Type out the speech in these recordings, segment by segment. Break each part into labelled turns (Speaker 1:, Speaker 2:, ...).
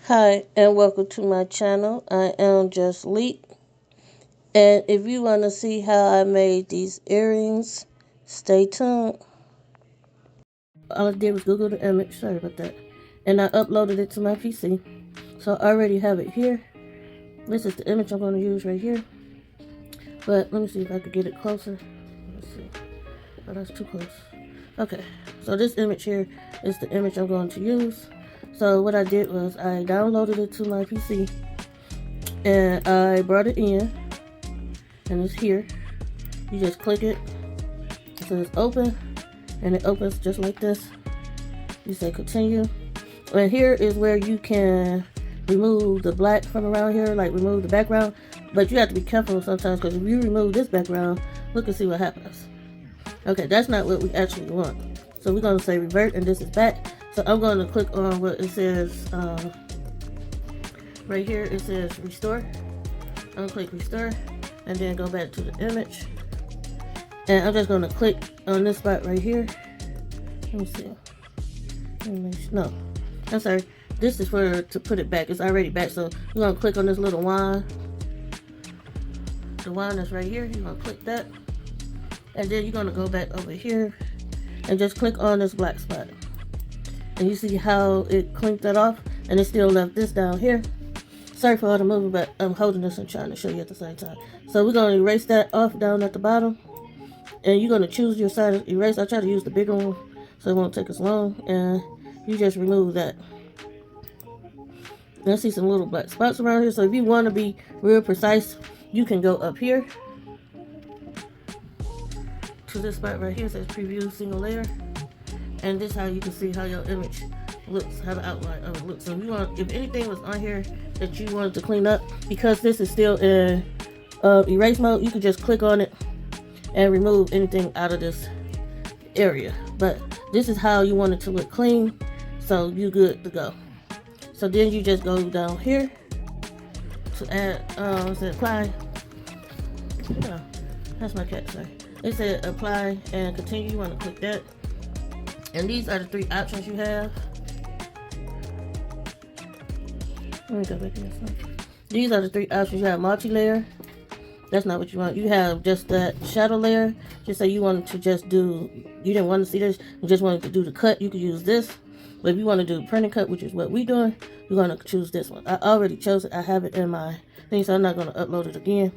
Speaker 1: Hi, and welcome to my channel. I am Just Leap. And if you want to see how I made these earrings, stay tuned. All I did was Google the image, sorry about that. And I uploaded it to my PC. So I already have it here. This is the image I'm going to use right here. But let me see if I could get it closer. Let's see. Oh, that's too close. Okay, so this image here is the image I'm going to use. So what I did was I downloaded it to my PC. And I brought it in. And it's here. You just click it. It says open. And it opens just like this. You say continue. And here is where you can remove the black from around here, like remove the background. But you have to be careful sometimes, because if you remove this background, look and see what happens. Okay, that's not what we actually want. So we're going to say revert, and this is back. So I'm going to click on what it says right here. It says restore. I'm going to click restore, and then go back to the image. And I'm just going to click on this spot right here. Let me see. No, I'm sorry. This is to put it back. It's already back. So you're going to click on this little wine. The wine that's right here. You're going to click that. And then you're going to go back over here and just click on this black spot. And you see how it clinked that off, and it still left this down here. Sorry for all the moving, but I'm holding this and trying to show you at the same time. So we're going to erase that off down at the bottom. And you're going to choose your side of erase. I try to use the bigger one so it won't take as long. And you just remove that. And I see some little black spots around here. So if you want to be real precise, you can go up here to this spot right here. It says preview single layer. And this is how you can see how your image looks, how the outline of it looks. So if anything was on here that you wanted to clean up, because this is still in erase mode, you can just click on it and remove anything out of this area. But this is how you want it to look clean, so you're good to go. So then you just go down here to add, say apply. Yeah, that's my cat, sorry. It said apply and continue. You want to click that. And these are the three options you have. Let me go back here. These are the three options. You have multi-layer. That's not what you want. You have just that shadow layer. Just say you wanted to just do, you didn't want to see this, you just wanted to do the cut, you could use this. But if you want to do printing cut, which is what we're doing, you're going to choose this one. I already chose it. I have it in my thing, so I'm not going to upload it again.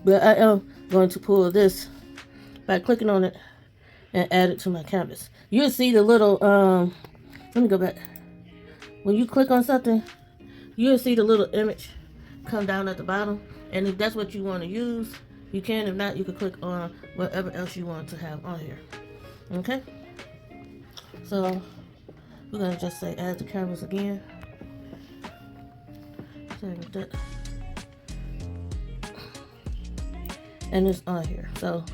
Speaker 1: But I am going to pull this by clicking on it and add it to my canvas. You'll see the little, let me go back. When you click on something, you'll see the little image come down at the bottom. And if that's what you want to use, you can. If not, you can click on whatever else you want to have on here. Okay? So, we're going to just say add to canvas again. Sorry about that. And it's on here. So,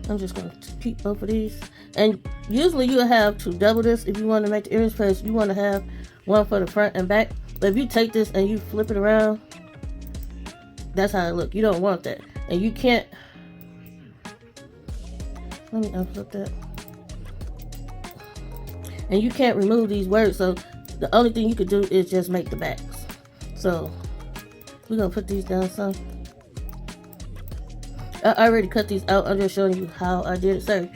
Speaker 1: I'm just going to keep both of these. And usually you'll have to double this if you want to make the earrings, because you want to have one for the front and back. But if you take this and you flip it around, that's how it looks. You don't want that. And you can't, let me unflip that. And you can't remove these words. So the only thing you could do is just make the backs. So we're going to put these down some. I already cut these out. I'm just showing you how I did it. Sorry.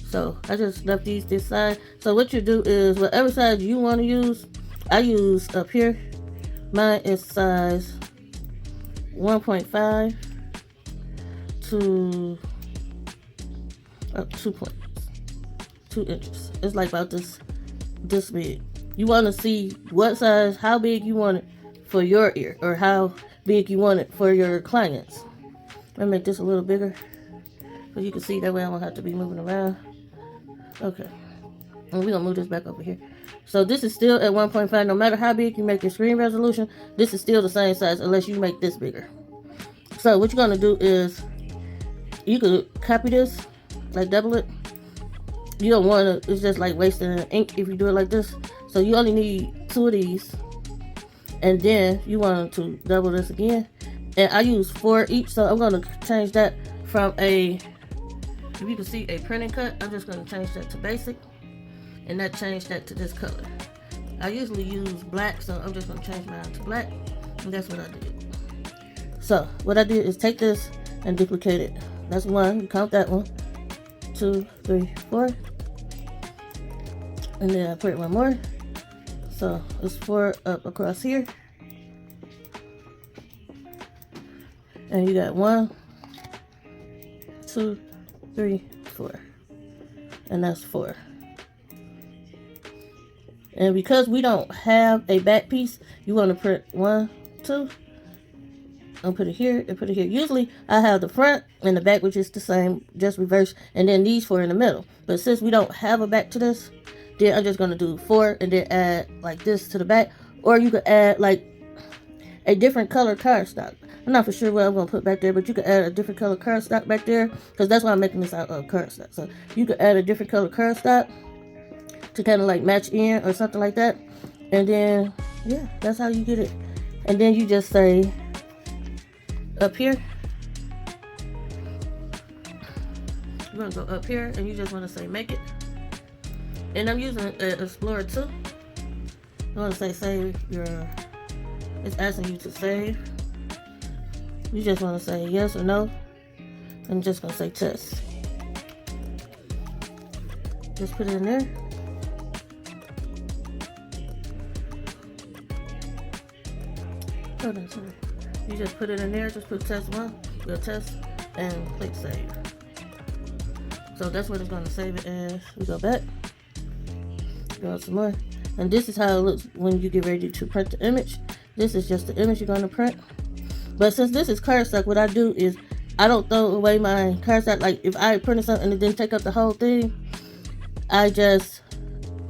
Speaker 1: So I just left these this side. So what you do is whatever size you want to use, I use up here. Mine is size 1.5 to 2 inches. It's like about this big. You want to see what size, how big you want it for your ear, or how big you want it for your clients. Let me make this a little bigger so you can see. That way I won't have to be moving around. Okay. And we're going to move this back over here. So this is still at 1.5. No matter how big you make your screen resolution, this is still the same size unless you make this bigger. So what you're going to do is you could copy this, like double it. You don't want to, it's just like wasting ink if you do it like this. So you only need 2 of these. And then you want to double this again. And I use 4 each, so I'm going to change that from a, if you can see, a printing cut. I'm just going to change that to basic. and that changed that to this color. I usually use black, so I'm just gonna change mine to black, and that's what I did. So what I did is take this and duplicate it. That's one, you count that one. 2, 3, 4. And then I put one more. So it's 4 up across here. And you got 1, 2, 3, 4. And that's 4. And because we don't have a back piece, you want to print 1, 2. I'll put it here and put it here. Usually I have the front and the back, which is the same, just reverse, and then these 4 in the middle. But since we don't have a back to this, then I'm just going to do 4 and then add like this to the back. Or you could add like a different color cardstock. I'm not for sure what I'm going to put back there, but you could add a different color cardstock back there, because that's why I'm making this out of cardstock. So you could add a different color cardstock to kind of like match in or something like that. And then, yeah, that's how you get it. And then you just say up here, you're going to go up here and you just want to say make it. And I'm using Explorer 2. You want to say save your, it's asking you to save. You just want to say yes or no. I'm just going to say test. Just put it in there. Hold on, sorry. You just put it in there, just put test 1, your test, and click save. So that's what it's going to save it as. We go back, go some more. And this is how it looks when you get ready to print the image. This is just the image you're going to print. But since this is cardstock, what I do is I don't throw away my cardstock. Like if I printed something and it didn't take up the whole thing, I just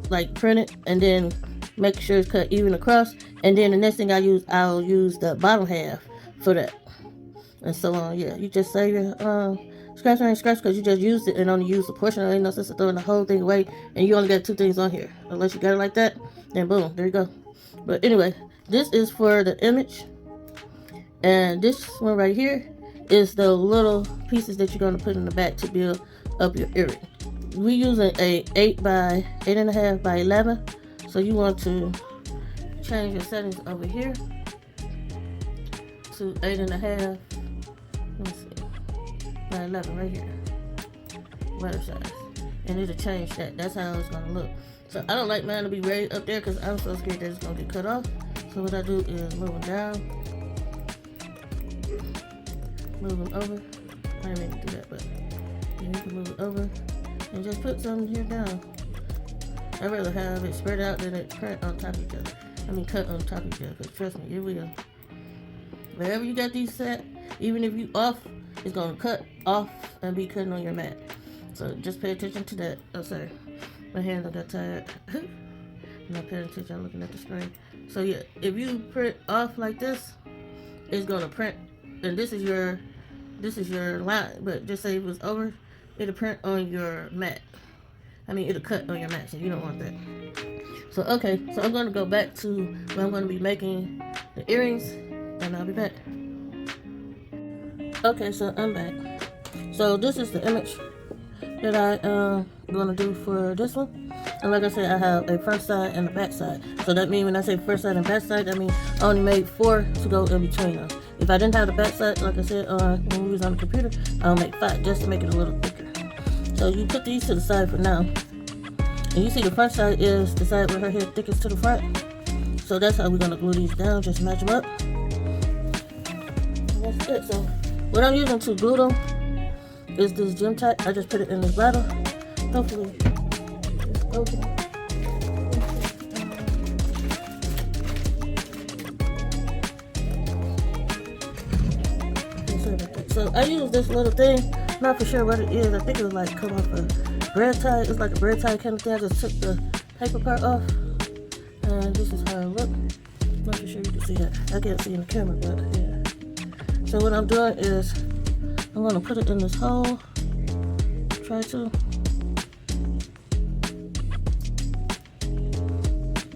Speaker 1: like print it and then make sure it's cut even across. And then the next thing I'll use the bottom half for that. And so on, yeah. You just save your scratch because you just used it and only used a portion. There ain't no sense of throwing the whole thing away. And you only got 2 things on here. Unless you got it like that, then boom, there you go. But anyway, this is for the image. And this one right here is the little pieces that you're going to put in the back to build up your earring. We're using a 8 by 8.5 by 11. So you want to change your settings over here to 8.5. Let's see, by 11 right here. Letter size. And it'll change that. That's how it's going to look. So I don't like mine to be right up there because I'm so scared that it's going to get cut off. So what I do is move them down. Move them over. I didn't mean to do that, but you can move it over and just put some here down. I'd rather have it spread out than it print on top of each other. I mean cut on top of each other, because trust me, it will. Wherever you got these set, even if you off, it's going to cut off and be cutting on your mat. So just pay attention to that. Oh, sorry. My hand got tired. I'm not paying attention, I'm looking at the screen. So yeah, if you print off like this, it's going to print. And this is your line, but just say it was over, it'll print on your mat. I mean, it'll cut on your mat, so you don't want that. So okay, so I'm going to go back to where I'm going to be making the earrings, and I'll be back. Okay, so I'm back. So this is the image that I'm going to do for this one. And like I said, I have a front side and a back side. So that means when I say front side and back side, that means I only made 4 to go in between them. If I didn't have the back side, like I said, when we was on the computer, I'll make 5 just to make it a little thicker. So you put these to the side for now. And you see the front side is the side where her hair thickest to the front. So that's how we're going to glue these down, just match them up. And that's it. So what I'm using to glue them is this gem tack. I just put it in this bottle. Hopefully it's open. So I use this little thing, not for sure what it is. I think it was like come off a bread tie. It's like a bread tie kind of thing. I just took the paper part off, and this is how it looks. Not for sure you can see that. I can't see in the camera, but yeah. So what I'm doing is I'm gonna put it in this hole. Try to.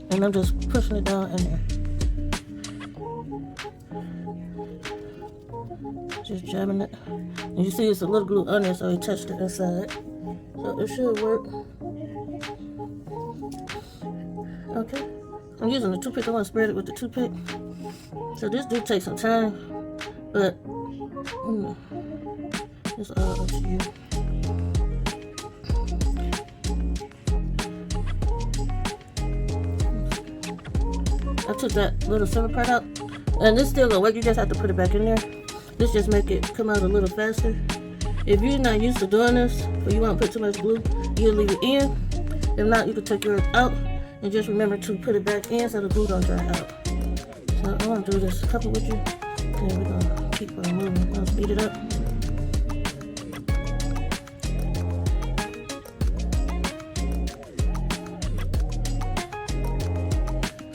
Speaker 1: And I'm just pushing it down in there. Just jamming it. And you see it's a little glue on there, so it touched the inside. So it should work. Okay, I'm using the toothpick. I want to spread it with the toothpick. So this do take some time, but it's all up to you. I took that little silver part out, and this still gonna work. You just have to put it back in there. This just make it come out a little faster. If you're not used to doing this, or you want to put too much glue, you'll leave it in. If not, you can take yours out and just remember to put it back in so the glue don't dry out. So I want to do this a couple with you, and we're gonna keep on moving. I'll speed it up.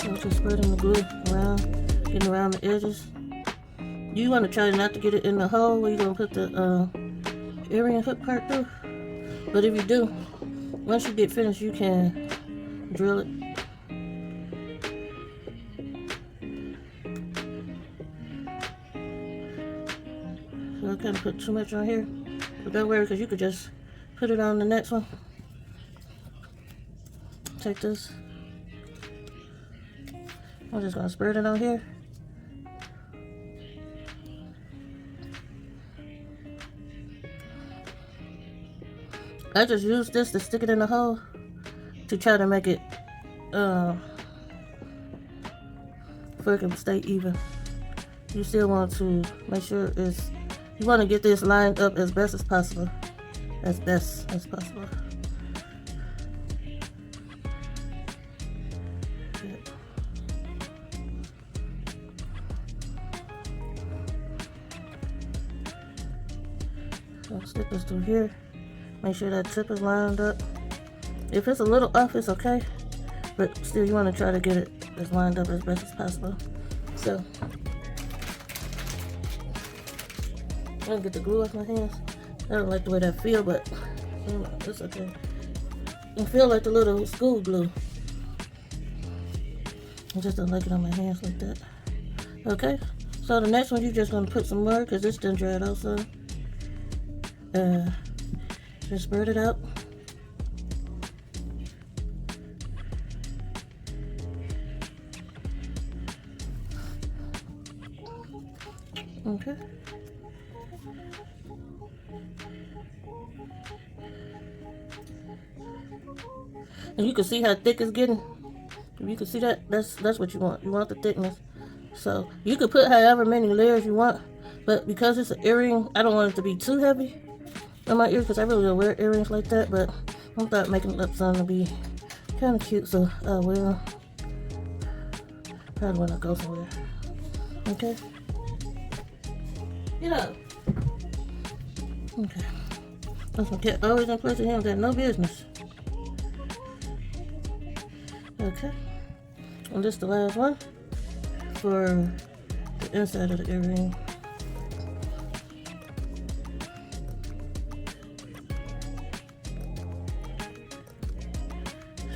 Speaker 1: So I'm just spreading the glue around, getting around the edges. You want to try not to get it in the hole where you're gonna put the earring hook part through. But if you do, once you get finished, you can drill it. So I kind of put too much on here, but don't worry, because you could just put it on the next one. Take this. I'm just gonna spread it on here. I just use this to stick it in the hole to try to make it so it can stay even. You still want to make sure you want to get this lined up as best as possible. As best as possible. Yep. So stick this through here. Make sure that tip is lined up. If it's a little off, it's okay. But still, you want to try to get it as lined up as best as possible. So, I'm going to get the glue off my hands. I don't like the way that feels, but it's okay. It feels like the little school glue. I just don't like it on my hands like that. Okay, so the next one, you're just going to put some more, because this done dried also. Just spread it out. Okay. And you can see how thick it's getting. If you can see that, that's what you want. You want the thickness. So you could put however many layers you want, but because it's an earring, I don't want it to be too heavy on my ears, because I really don't wear earrings like that, but I thought making up something to be kind of cute, so I will. Probably when I go somewhere. Okay. Get up. Okay. That's my cat always in place of him, got no business. Okay. And this is the last one for the inside of the earring.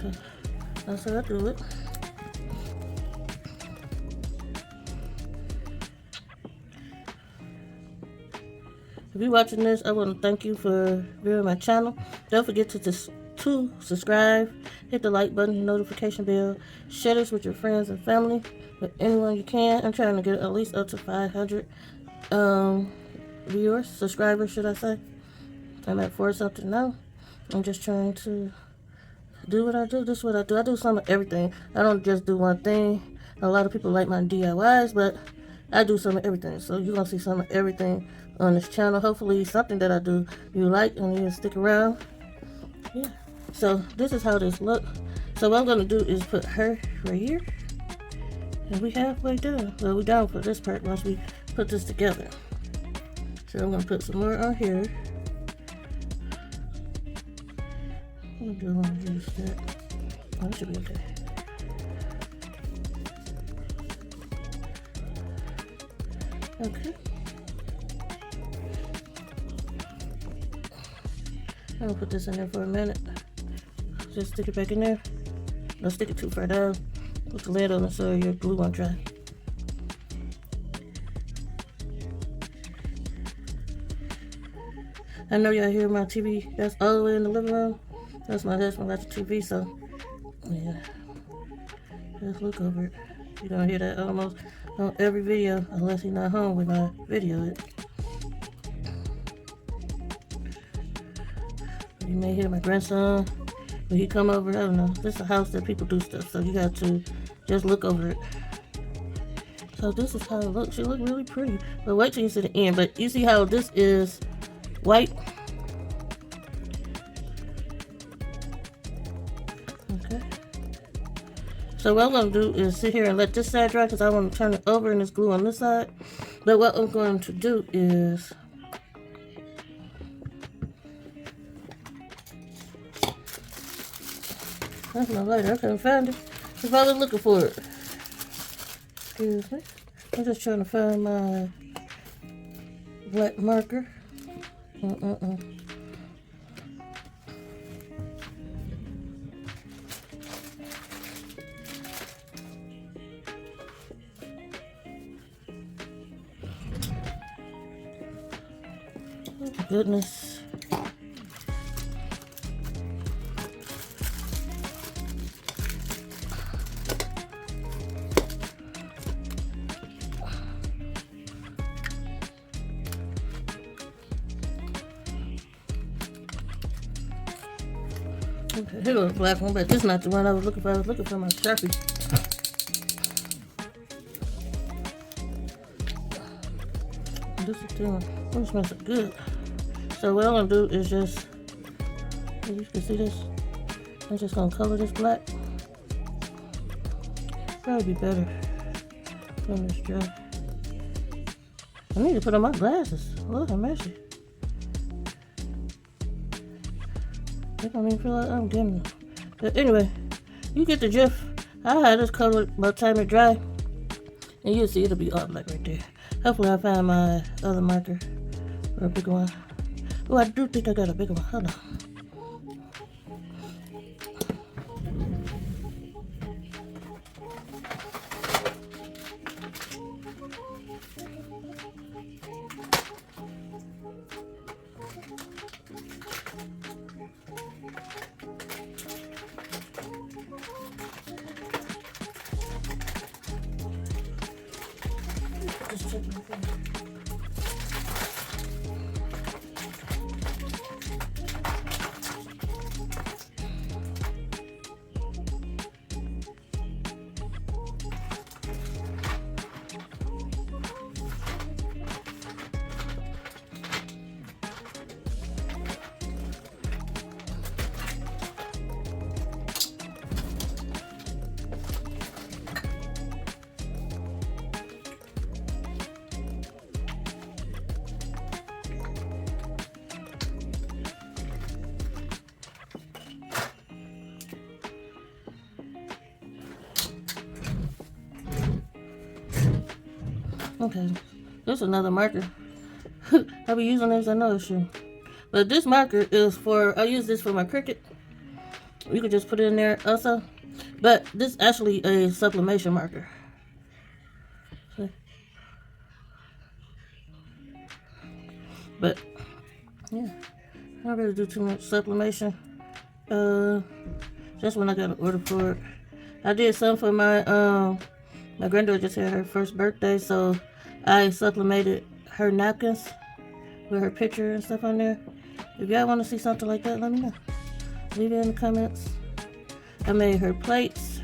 Speaker 1: So that's how I do it. If you're watching this, I want to thank you for viewing my channel. Don't forget to subscribe, hit the like button, notification bell, share this with your friends and family, with anyone you can. I'm trying to get at least up to 500 viewers, subscribers, should I say. I'm at 4 something now. I'm just trying to do what I do. This is what I do. I do some of everything. I don't just do one thing. A lot of people like my DIYs, but I do some of everything. So you're going to see some of everything on this channel. Hopefully something that I do you like and you'll stick around. Yeah. So this is how this looks. So what I'm going to do is put her right here. And we halfway done. Well, we're done for this part once we put this together. So I'm going to put some more on here. I don't want to use that. Oh, that should be okay. Okay. I'm gonna put this in there for a minute. Just stick it back in there. Don't stick it too far down. Put the lid on it so your glue won't dry. I know y'all hear my TV. That's all the way in the living room. That's my husband watching TV, so yeah. Just look over it. You're gonna hear that almost on every video, unless he's not home when I video it. You may hear my grandson when he come over. I don't know. This is a house that people do stuff, so you got to just look over it. So this is how it looks. She look really pretty. But wait till you see the end. But you see how this is white? Okay. So what I'm going to do is sit here and let this side dry because I want to turn it over and it's glue on this side. But what I'm going to do is that's my lighter. I couldn't find it. If I was looking for it. Excuse me. I'm just trying to find my black marker. Oh, goodness. Okay, here goes the black one, but this is not the one I was looking for. I was looking for my Sharpie. This is the one. Oh, it smells so good. So what I'm gonna do is just, you can see this. I'm just gonna color this black. Probably be better when it's dry. I need to put on my glasses. Lord have mercy. I don't even feel like I'm getting it. But anyway, you get the gist. I'll have this colored by the time it dry. And you'll see it'll be all black right there. Hopefully I find my other marker or a bigger one. Oh, I do think I got a bigger one. Hold on. Just check my phone. Okay, this is another marker. I'll be using this, I know it's true. But this marker is for, I use this for my Cricut. You could just put it in there also. But this is actually a sublimation marker. See? But, yeah, I don't really do too much sublimation. Just when I got an order for it. I did some for my granddaughter just had her first birthday, so I sublimated her napkins with her picture and stuff on there. If y'all want to see something like that, let me know. Leave it in the comments. I made her plates,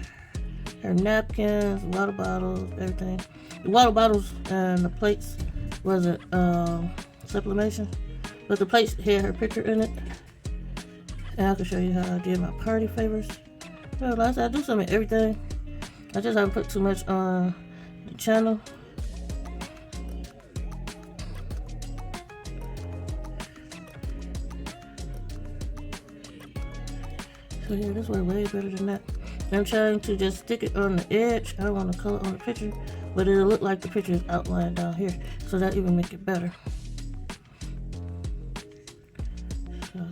Speaker 1: her napkins, water bottles, everything. The water bottles and the plates wasn't sublimation, but the plates had her picture in it. And I can show you how I did my party favors. Well, like I said, I do some of everything. I just haven't put too much on the channel. So yeah, this way way better than that. I'm trying to just stick it on the edge. I don't want to color on the picture, but it'll look like the picture is outlined down here. So that even make it better. So,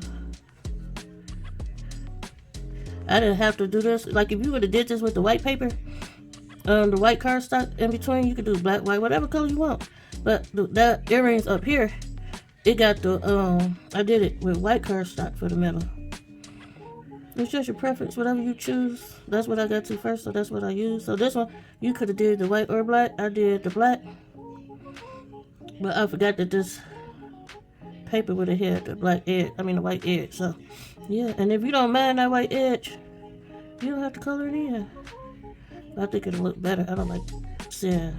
Speaker 1: I didn't have to do this. Like if you would have did this with the white paper, the white cardstock in between, you could do black, white, whatever color you want. But that earrings up here, it got the I did it with white cardstock for the middle. It's just your preference, whatever you choose. That's what I got to first, so that's what I use. So this one, you could have did the white or black. I did the black, but I forgot that this paper would have had the black edge. I mean the white edge. So yeah, and if you don't mind that white edge, you don't have to color it in. I think it'll look better. I don't like seeing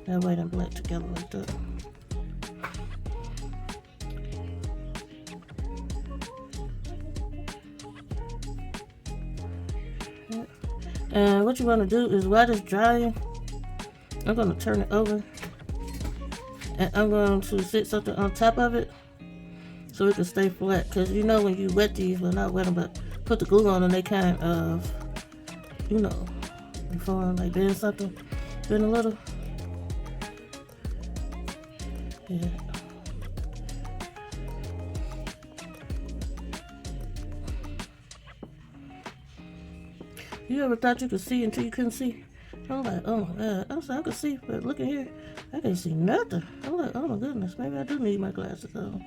Speaker 1: that white and black together like that. And what you want to do is while it's drying, I'm going to turn it over. And I'm going to sit something on top of it so it can stay flat. Because you know when you wet these, well not wet them, but put the glue on them, they kind of, you know, before like bend something, bend a little. Yeah. You ever thought you could see until you couldn't see? I'm like, oh my god. I was like, I could see, but look at here. I can't see nothing. I'm like, oh my goodness, maybe I do need my glasses on.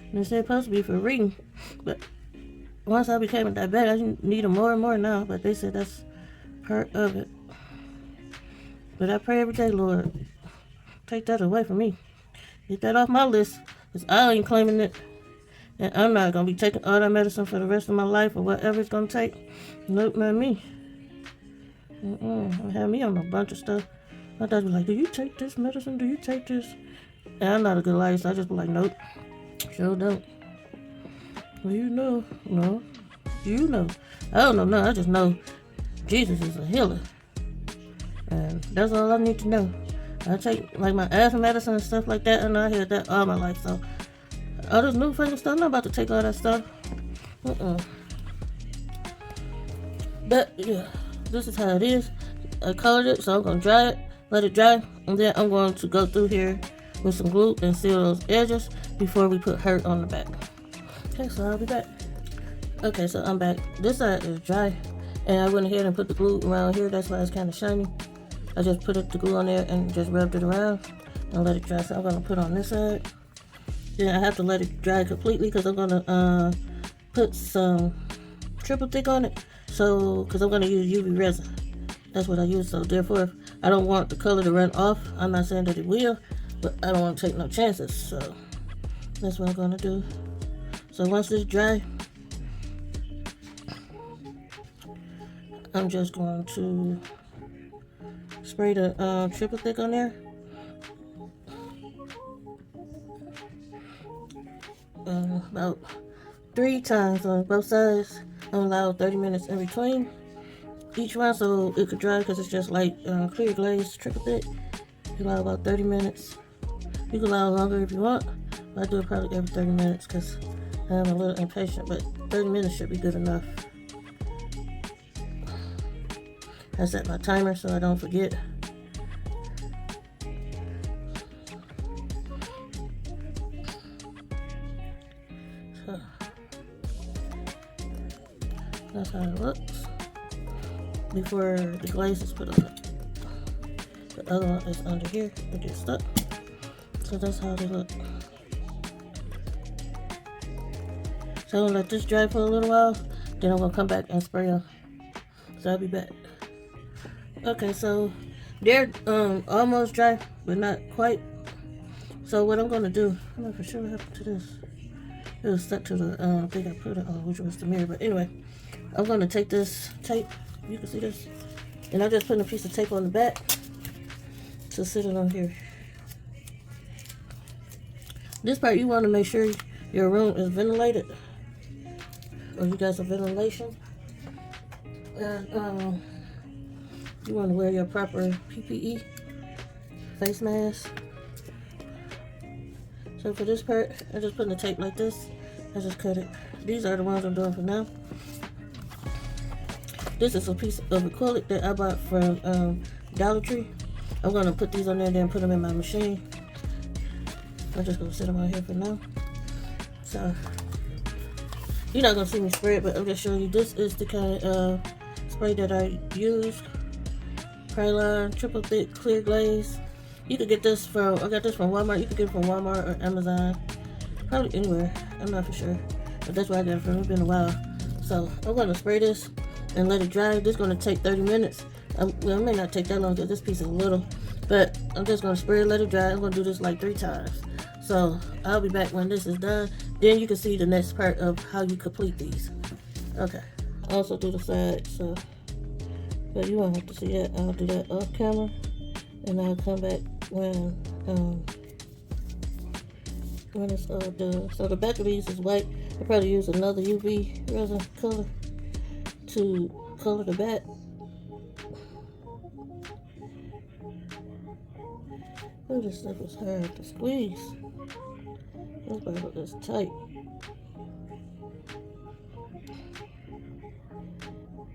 Speaker 1: And it's supposed to be for reading. But once I became a diabetic, I need them more and more now. But they said that's part of it. But I pray every day, Lord, take that away from me. Get that off my list. Because I ain't claiming it. And I'm not going to be taking all that medicine for the rest of my life or whatever it's going to take. Nope, not me. Have me on a bunch of stuff. My dad was like, do you take this medicine? Do you take this? And I'm not a good liar, so I just be like, nope. Sure don't. Well, you know. No. You know. I don't know nothing. I just know Jesus is a healer. And that's all I need to know. I take like my asthma medicine and stuff like that, and I hear that all my life, so all this new fancy stuff, I'm not about to take all that stuff. But yeah, this is how it is. I colored it, so I'm gonna dry it, let it dry, and then I'm going to go through here with some glue and seal those edges before we put her on the back. Okay, so I'll be back. Okay, so I'm back. This side is dry, and I went ahead and put the glue around here. That's why it's kind of shiny. I just put the glue on there and just rubbed it around and let it dry. So I'm gonna put on this side. Then I have to let it dry completely because I'm gonna put some triple thick on it. So, because I'm gonna use UV resin. That's what I use. So therefore, if I don't want the color to run off. I'm not saying that it will, but I don't want to take no chances. So that's what I'm gonna do. So once it's dry, I'm just going to spray the triple thick on there. About 3 times on both sides. I'm allowed 30 minutes in between each one so it could dry because it's just like clear glaze triple thick. You allow about 30 minutes. You can allow longer if you want, but I do it probably every 30 minutes because I'm a little impatient, but 30 minutes should be good enough. I set my timer so I don't forget. So that's how it looks before the glaze is put on it. The other one is under here, it gets stuck. So that's how they look. So I'm gonna let this dry for a little while, then I'm gonna come back and spray them. So I'll be back. Okay, so they're almost dry, but not quite. So what I'm gonna do, I'm not for sure what happened to this. It was stuck to the thing I put it on, which was the mirror. But anyway, I'm gonna take this tape. You can see this, and I'm just putting a piece of tape on the back to sit it on here. This part you want to make sure your room is ventilated, or you got some ventilation, and you want to wear your proper PPE face mask. So for this part, I'm just putting the tape like this. I just cut it. These are the ones I'm doing for now. This is a piece of acrylic that I bought from Dollar Tree. I'm going to put these on there and then put them in my machine. I'm just going to set them on here for now. So, you're not going to see me spray it, but I'm just showing you this is the kind of spray that I use. Krylon, triple thick, clear glaze. You could get this from, I got this from Walmart. You could get it from Walmart or Amazon. Probably anywhere. I'm not for sure. But that's where I got it from. It's been a while. So I'm gonna spray this and let it dry. This is gonna take 30 minutes. Well, it may not take that long because this piece is little, but I'm just gonna spray it, let it dry. I'm gonna do this like 3 times. So I'll be back when this is done. Then you can see the next part of how you complete these. Okay. I also do the side, so but you won't have to see that. I'll do that off camera, and I'll come back when it's all done. So the back of these is white. I'll probably use another UV resin color to color the back. Oh, this stuff is hard to squeeze. This bottle is tight.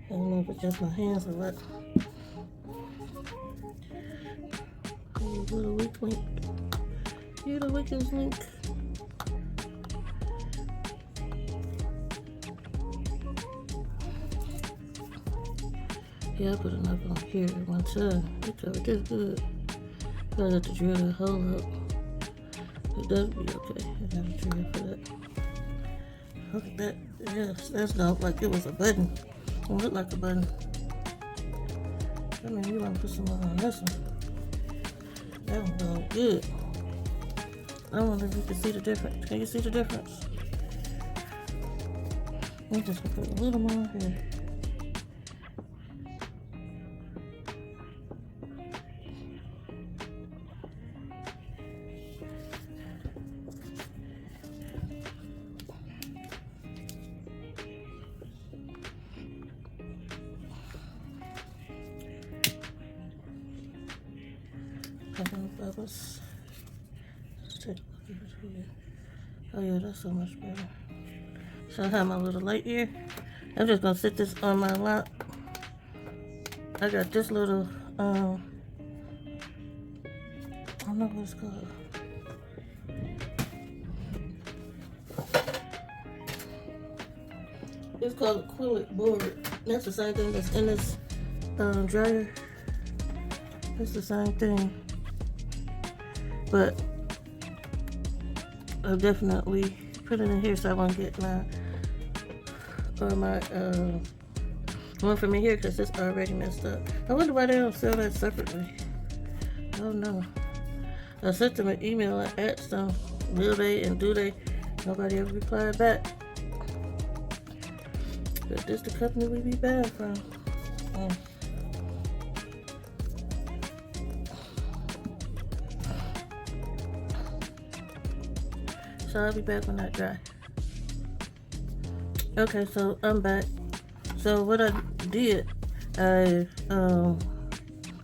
Speaker 1: I don't know if it's just my hands or what. You little weak link. You're the weakest link. Yeah, I put enough on here at one time. It covered this good. I have to drill that hole up. It does be okay. I got a drill for that. Look at that. Yes, that's not like it was a button. It don't look like a button. I mean, you want to put some more on this one. That one's going good. I wonder if you can see the difference. Can you see the difference? I'm just gonna put a little more here. Bubbles. Let's take a look at here. Oh yeah, that's so much better. So I have my little light here. I'm just gonna sit this on my lap. I got this little I don't know what it's called. It's called acrylic board. That's the same thing that's in this dryer. It's the same thing. But I'll definitely put it in here so I won't get my one from in here because it's already messed up. I wonder why they don't sell that separately. Oh no. I sent them an email. I asked them, will they and do they? Nobody ever replied back. But this the company we be buying from. So I'll be back when that dry. Okay, so I'm back. So what I did, I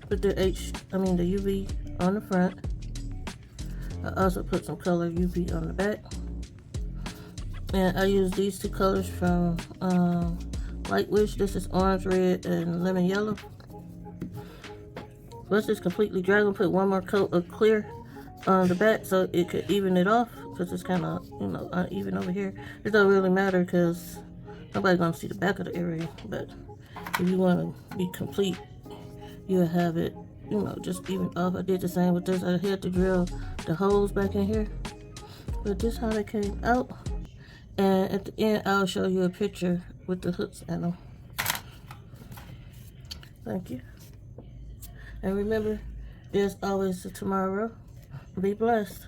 Speaker 1: put the UV on the front. I also put some color UV on the back. And I used these 2 colors from Light Wish. This is orange, red, and lemon yellow. Once it's completely dry, I'm gonna put one more coat of clear on the back so it could even it off, because it's kind of, uneven over here. It don't really matter because nobody's gonna see the back of the area. But if you want to be complete, you'll have it, just even off. I did the same with this. I had to drill the holes back in here, but this is how they came out. And at the end, I'll show you a picture with the hooks in them. Thank you. And remember, there's always a tomorrow. Be blessed.